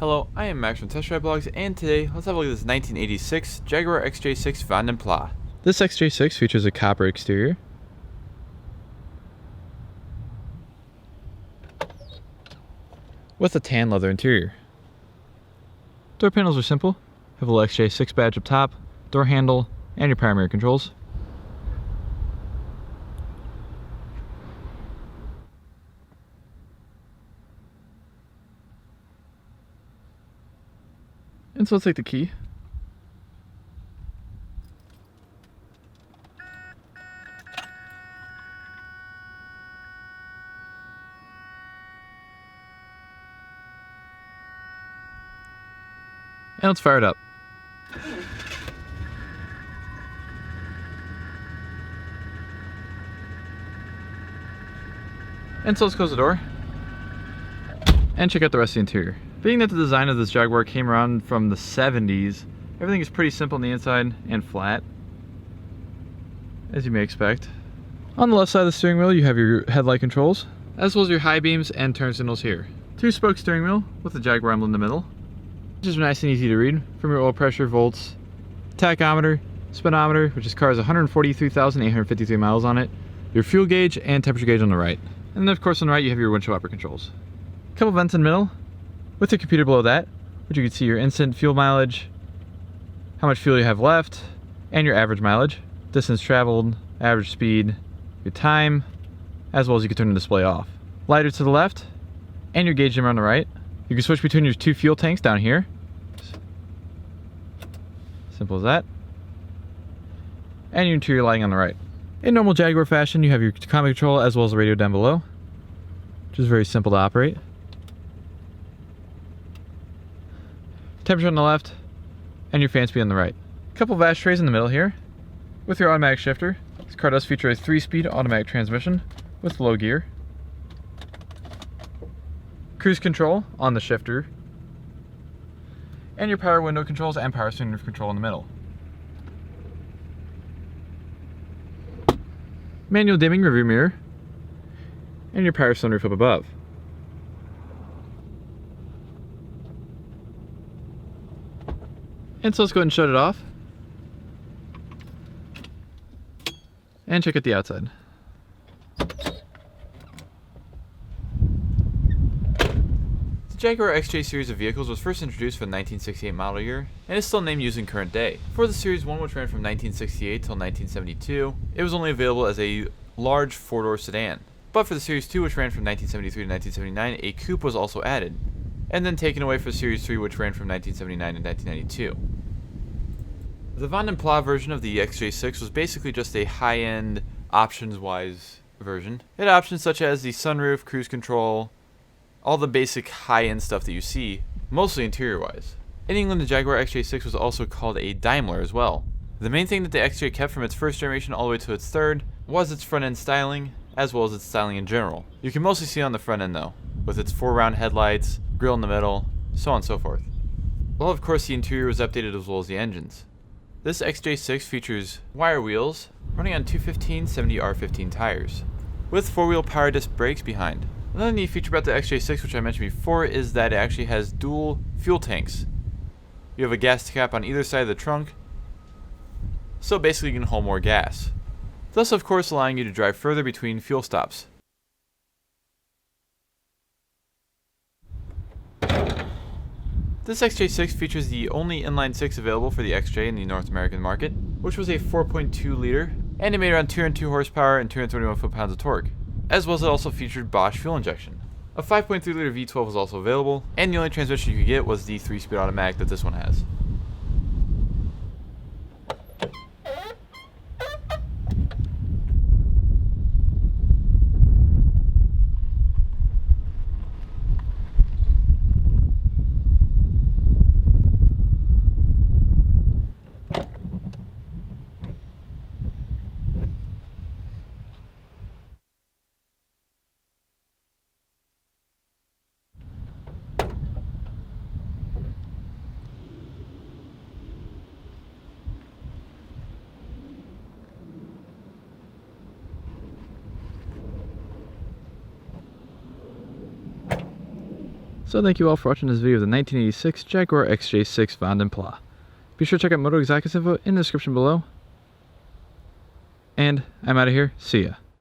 Hello, I am Max from Test Drive Blogs, and today let's have a look at this 1986 Jaguar XJ6 Vanden Plas. This XJ6 features a copper exterior with a tan leather interior. Door panels are simple, have a little XJ6 badge up top, door handle, and your primary controls. And so let's take the key. And let's fire it up. And so let's close the door and check out the rest of the interior. Being that the design of this Jaguar came around from the 70s, everything is pretty simple on the inside and flat, as you may expect. On the left side of the steering wheel you have your headlight controls, as well as your high beams and turn signals here. 2-spoke steering wheel with the Jaguar emblem in the middle, which is nice and easy to read from your oil pressure, volts, tachometer, speedometer, which this car has 143,853 miles on it, your fuel gauge and temperature gauge on the right. And then of course on the right you have your windshield wiper controls. A couple vents in the middle, with your computer below that, which you can see your instant fuel mileage, how much fuel you have left, and your average mileage, distance traveled, average speed, your time, as well as you can turn the display off. Lighter to the left, and your gauge number on the right. You can switch between your two fuel tanks down here. Simple as that. And your interior lighting on the right. In normal Jaguar fashion, you have your climate control as well as the radio down below, which is very simple to operate. Temperature on the left, and your fan speed on the right. A couple of ashtrays in the middle here, with your automatic shifter. This car does feature a 3-speed automatic transmission with low gear. Cruise control on the shifter, and your power window controls and power steering control in the middle. Manual dimming rearview mirror, and your power sunroof up above. And so let's go ahead and shut it off and check out the outside. The Jaguar XJ series of vehicles was first introduced for the 1968 model year and is still named used in current day. For the Series 1, which ran from 1968 till 1972, it was only available as a large 4-door sedan. But for the Series 2, which ran from 1973 to 1979, a coupe was also added, and then taken away for Series 3, which ran from 1979 to 1992. The Vanden Plas version of the XJ6 was basically just a high-end, options-wise version. It had options such as the sunroof, cruise control, all the basic high-end stuff that you see, mostly interior-wise. In England, the Jaguar XJ6 was also called a Daimler as well. The main thing that the XJ kept from its first generation all the way to its third was its front-end styling, as well as its styling in general. You can mostly see it on the front end though, with its 4-round headlights, grille in the middle, so on and so forth. Well, of course the interior was updated as well as the engines. This XJ6 features wire wheels running on 215/70R15 tires, with 4-wheel power disc brakes behind. Another neat feature about the XJ6, which I mentioned before, is that it actually has dual fuel tanks. You have a gas cap on either side of the trunk, so basically you can hold more gas, thus of course allowing you to drive further between fuel stops. This XJ6 features the only inline-6 available for the XJ in the North American market, which was a 4.2 liter, and it made around 202 horsepower and 221 foot-pounds of torque, as well as it also featured Bosch fuel injection. A 5.3 liter V12 was also available, and the only transmission you could get was the 3-speed automatic that this one has. So thank you all for watching this video of the 1986 Jaguar XJ6 Vanden Plas. Be sure to check out MotoeXotica's info in the description below. And I'm out of here. See ya.